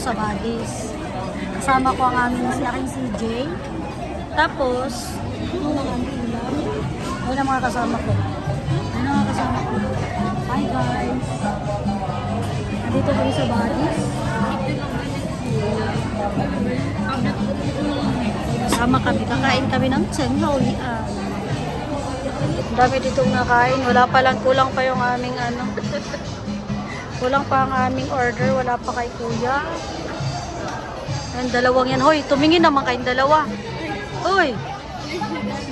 sa Buddies. Kasama ko ang aming si aking CJ. Tapos, yung mga ulam. Ayun ang mga kasama ko. Ayun ang mga kasama ko. Hi guys! Nandito kami sa Buddies. Kasama kami. Kakain kami ng Tsenghaoyan. Ang dami ditong nakain. Wala pa lang. Kulang pa yung aming ano. Kulang pa ang aming order. Wala pa kay kuya. Ang dalawang yan. Hoy, tumingin naman kayong dalawa. Hoy!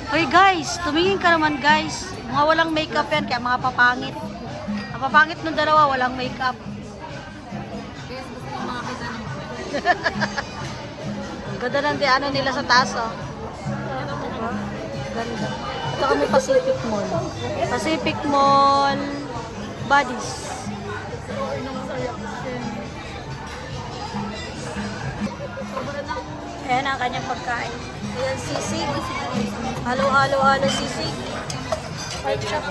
Hoy guys! Tumingin ka naman guys. Mga walang makeup yan. Kaya mga papangit. Ang papangit ng dalawa, walang makeup. Ang ganda ng ano nila sa taas, oh. Diba? Ganda. Ito kami Pacific Mall. Pacific Mall Buddies. Ayan ang kanyang pagkain. Ayan, sisig. Halo-halo sisig. Pork chop.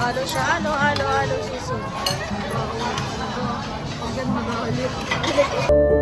Halo siya. Halo sisig. Hanggang mag-aalit.